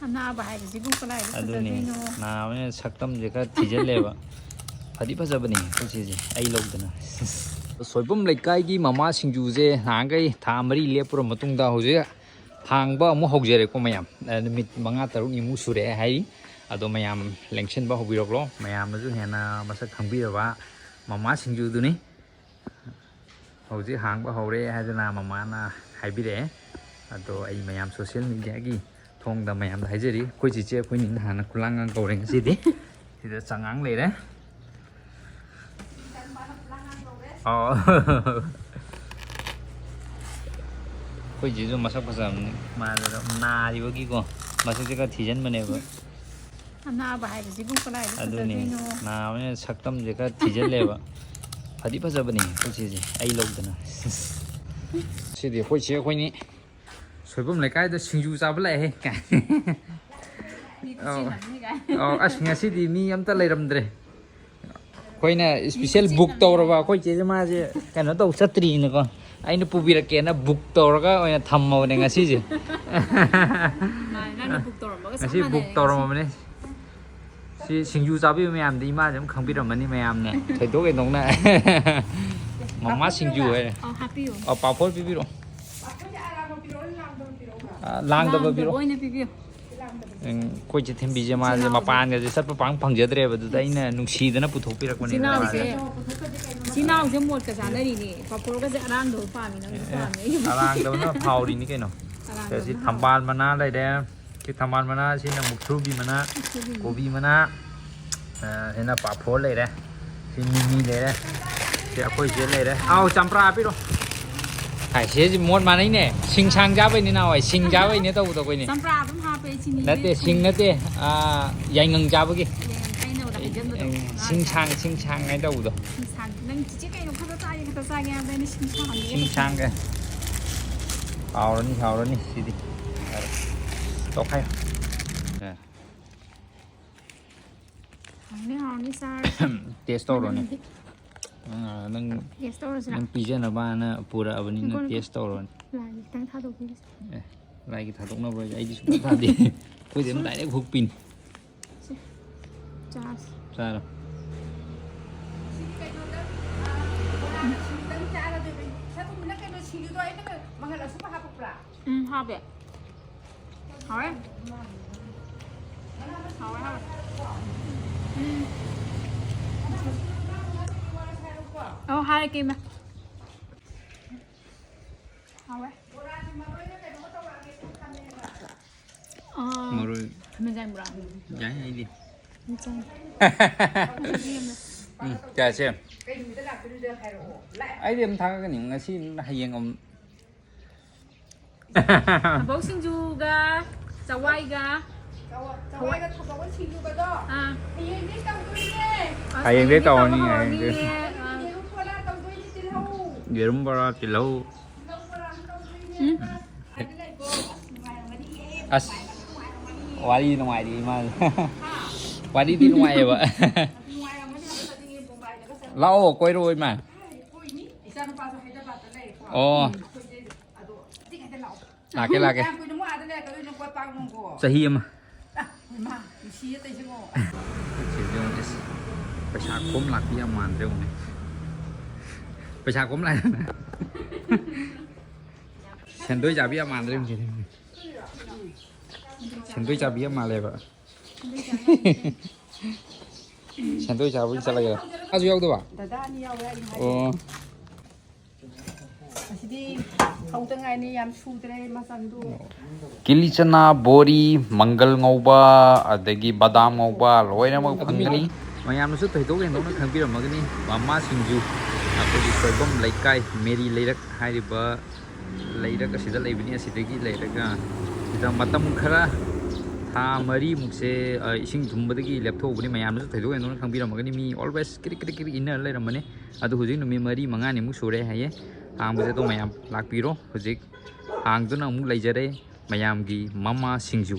ꯑꯅꯥꯕ ꯍꯥꯏꯕꯁꯤꯕꯨ ꯀꯗꯥꯏꯗ ꯑꯗꯨꯅꯤ ꯐꯖꯗꯣꯏꯅꯣ ꯅꯥꯕꯅ ꯁꯛꯇꯝꯁꯦ ꯈꯔ ꯊꯤꯖꯤꯜꯂꯦꯕ ꯐꯗꯤ ꯐꯖꯕꯅꯤ ꯄꯨꯟꯁꯤꯁꯦ ꯑꯩ ꯂꯧꯗꯅ ꯁꯣꯏꯕꯝ ꯂꯩꯀꯥꯏꯒꯤ ꯃꯃꯥ ꯁꯤꯡꯖꯨꯁꯦ ꯅꯍꯥꯟꯈꯩ ꯊꯥ 4 ꯂꯦꯞꯄꯨꯔ ꯃꯇꯨꯡꯗ ꯍꯧꯖꯤꯛ ꯍꯥꯡꯕ ꯑꯃꯨꯛ ꯍꯧꯖꯔꯦꯀꯣ ꯃꯌꯥꯝ ꯅꯨꯃꯤꯠ 5-6ꯅꯤꯃꯨꯛ ꯁꯨꯔꯛꯑꯦ ꯍꯥꯏ ꯑꯗꯣ ꯃꯌꯥꯝ ꯂꯦꯡꯁꯤꯟꯕ ꯍꯧꯕꯤꯔꯛꯂꯣ ꯃꯌꯥꯝꯅꯁꯨ ꯍꯦꯟꯅ ꯃꯁꯛ ꯈꯪꯕꯤꯔꯕ ꯃꯃꯥ ꯁꯤꯡꯖꯨꯗꯨꯅꯤ ꯍꯧꯖꯤꯛ ꯍꯥꯡꯕ ꯍꯧꯔꯦ ꯍꯥꯏꯗꯅ ꯃꯃꯥꯅ ꯍꯥꯏꯕꯤꯔꯛꯑꯦ ꯑꯗꯣ ꯑꯩ ꯃꯌꯥꯝ ꯁꯣꯁꯤꯌꯦꯜ ꯃꯤꯗꯤꯌꯥꯒꯤ ꯊꯣꯡꯗ ꯃꯌꯥꯝꯗ ꯍꯥꯏꯖꯔꯤ ꯑꯩꯈꯣꯏ ꯆꯤꯆꯦ ꯑꯩꯈꯣꯏꯅꯤꯅ ꯍꯥꯟꯅ ꯈꯨꯂꯥꯡꯒꯥꯡ ꯀꯧꯔꯦ ꯉꯁꯤꯗꯤ ꯁꯤꯗ ꯆꯉꯥꯡ ꯂꯩꯔꯦ ꯑꯩꯈꯣꯏ ꯆꯤꯆꯦꯁꯨ ꯃꯁꯛ ꯐꯖꯕꯅꯤ ꯃꯥꯗ ꯅꯥꯔꯤꯕꯒꯤꯀꯣ ꯃꯁꯛꯁꯦ ꯈꯔ ꯊꯤꯖꯤꯟꯕꯅꯦꯕ ꯑꯅꯥꯕ ꯍꯥꯏꯕꯁꯤꯕꯨ ꯀꯗꯥꯏꯗ ꯑꯗꯨꯅꯤ ꯐꯖꯗꯣꯏꯅꯣ ꯅꯥꯕꯅ ꯁꯛꯇꯝꯁꯦ ꯈꯔ ꯊꯤꯖꯤꯜꯂꯦꯕ ꯐꯗꯤ ꯐꯖꯕꯅꯤ ꯄꯨꯟꯁꯤꯁꯦ ꯑꯩ ꯂꯧꯗꯅ ꯁꯤꯗꯤ ꯑꯩꯈꯣꯏ ꯆꯦ ꯑꯩꯈꯣꯏꯅꯤ ꯁꯣꯏꯕꯝ ꯂꯩꯀꯥꯏꯗ ꯁꯤꯡꯖꯨ ꯆꯥꯕ ꯂꯥꯛꯑꯦ ꯑꯁ ꯉꯁꯤꯗꯤ ꯃꯤ ꯑꯝꯇ ꯂꯩꯔꯝꯗ꯭ꯔꯦ ꯑꯩꯈꯣꯏꯅ ꯏꯁꯄꯤꯁꯦꯜ ꯕꯨꯛ ꯇꯧꯔꯕ ꯑꯩꯈꯣꯏ ꯆꯦꯁꯦ ꯃꯥꯁꯦ ꯀꯩꯅꯣ ꯇꯧ ꯆꯠꯇ꯭ꯔꯤꯅꯀꯣ ꯑꯩꯅ ꯄꯨꯕꯤꯔꯛꯀꯦꯅ ꯕꯨꯛ ꯇꯧꯔꯒ ꯑꯣꯏꯅ ꯊꯝꯃꯕꯅꯦ ꯉꯁꯤꯁꯦ ꯉꯁꯤ ꯕꯨꯛ ꯇꯧꯔꯝꯃꯕꯅꯦ ꯁꯤ ꯁꯤꯡꯖු ꯆꯥꯕꯤꯕ ꯃꯌꯥꯝꯗꯤ ꯏꯃꯥꯁꯦ ꯑꯗꯨꯝ ꯈꯪꯕꯤꯔꯝꯃꯅꯤ ꯃꯌꯥꯝꯅ ꯊꯣꯏꯗꯣꯛ ꯍꯦꯟꯗꯣꯛꯅ ꯃꯃꯥ ꯁꯤꯡꯖꯨ ꯍꯥꯏꯔꯦ ꯄꯥꯐꯣꯔ ꯄꯤꯕꯤꯔꯛꯑꯣ ꯂꯥꯡꯗꯕ ꯄꯤꯔꯛꯑꯣ ꯑꯩꯈꯣꯏ ꯊꯤꯟꯕꯤꯁꯦ ꯃꯥꯁꯦ ꯃꯄꯥꯟꯒꯁꯦ ꯆꯠꯄ ꯄꯥꯡ ꯐꯪꯖꯗ꯭ꯔꯦꯕ ꯑꯗꯨꯗ ꯑꯩꯅ ꯅꯨꯡꯁꯤꯗꯅ ꯄꯨꯊꯣꯛꯄꯤꯔꯛꯄꯅꯦ ꯆꯤꯅꯥꯎꯁꯦ ꯃꯣꯠꯀ ꯆꯥꯅꯔꯤꯅꯦ ꯄꯥꯐꯣꯔꯒꯁꯦ ꯑꯔꯥꯡꯗꯕ ꯄꯥꯝꯃꯤ ꯅꯪꯁꯨ ꯄꯥꯝꯃꯤ ꯑꯔꯥꯡꯗꯕꯅ ꯐꯥꯎꯔꯤꯅꯤ ꯀꯩꯅꯣ ꯁꯤ ꯊꯝꯕꯥꯜ ꯃꯅꯥ ꯂꯩꯔꯦ ꯁꯤ ꯊꯝꯕꯥꯜ ꯃꯅꯥ ꯁꯤꯅ ꯃꯨꯛꯊ꯭ꯔꯨꯕꯤ ꯃꯅꯥ ꯀꯣꯕꯤ ꯃꯅꯥ ꯁꯤꯅ ꯄꯥꯐꯣꯔ ꯂꯩꯔꯦ ꯁꯤ ꯃꯤꯃꯤ ꯂꯩꯔꯦ ꯁꯤ ꯑꯩꯈꯣꯏ ꯆꯦ ꯂꯩꯔꯦ ꯑꯥꯎ ꯆꯝꯄ꯭ꯔꯥ ꯍꯥꯞꯄꯤꯔꯣ ꯁꯤꯁꯤ ꯃꯣꯠ ꯃꯥꯟꯅꯩꯅꯦ ꯁꯤꯡ ꯁꯥꯡ ꯆꯥꯕꯩꯅꯤ ꯅꯍꯥꯟꯋꯥꯏ ꯁꯤꯡ ꯆꯥꯕꯩꯅꯦ ꯇꯧꯕꯗꯣ ꯑꯩꯈꯣꯏꯅꯦ ꯆꯝꯄ꯭ꯔꯥ ꯑꯗꯨꯝ ꯍꯥꯞꯄꯦ ꯆꯤꯅꯤ ꯅꯠꯇꯦ ꯁꯤꯡ ꯅꯠꯇꯦ ꯌꯥꯏꯉꯪ ꯆꯥꯕꯒꯤ ꯁꯤꯡ ꯁꯥꯡ ꯍꯥꯏꯅ ꯇꯧꯕꯗꯣ ꯅꯪ ꯆꯤꯆꯦ ꯀꯩꯅꯣ ꯈꯛꯇ ꯆꯥꯒꯦ ꯍꯥꯏꯕꯗ ꯑꯩꯅ ꯁꯤꯡ ꯁꯥꯡꯒ ꯍꯥꯎꯔꯅꯤ ꯁꯤꯗꯤ ꯇꯣꯛꯈꯥꯏ ꯍꯥꯎꯅꯤ ꯇꯦꯁ ꯇꯧꯔꯣꯅꯦ ꯅꯪ ꯄꯤꯖꯅꯕꯅ ꯄꯨꯔꯛꯑꯕꯅꯤꯅ ꯇꯦꯁ ꯇꯧꯔꯣꯅꯦ ꯂꯥꯏꯒꯤ ꯈꯤꯇꯪ ꯊꯥꯗꯣꯛꯄꯤꯔꯁꯤ ꯂꯥꯏꯒꯤ ꯊꯥꯗꯣꯛꯅꯕ ꯑꯩꯗꯤ ꯁꯨꯡꯊꯥ ꯊꯥꯗꯦ ꯑꯩꯈꯣꯏꯗꯤ ꯑꯗꯨꯝ ꯗꯥꯏꯔꯦꯛ ꯍꯨꯛꯄꯤꯅꯤ ꯆꯥꯔꯣ 하베. 하베. 하게 마. 하베. 뭐를? 면장 뭐라? 야, 이디. 면장. 자, 쌤. 아이디엄 다가가니 ngasi hayeng om. 버싱주가 자와이가 thằng Shingju hayeng đấy tàu ni Yerum bara tilau. As. Wali ngoài đi mà. Wali đi ngoài vậy. Lâu quay rồi mà. Ồ. Là cái. Sa hiêm. Phải sạc cốm lạc đi ăn màn đâu này. Phải sạc cốm lại. Sen tôi chả biết ăn màn đâu gì. Sen tôi chả biết ăn màn này vậy. Sen tôi chả biết sao lại. Ai yêu đâu à? Ồ. Kilichana bori mangal ngauba adagi badam ngauba loinamak phangani mayamnasu thoidok hendokna khangbiramagani mama singju akoi soibam leikai meri leirak hairiba leirak asida leibini asidagi leiraga sida matam khara tha mari mukse ising thumbadagi lepthobani mayamnasu thoidok hendokna khangbiramagani mi always kiri inner leiramane adu hujik numi mari mangani muk sure haye hàng to mayam lakpiro hujik hàng tuna muk leijare mayam gi mama singju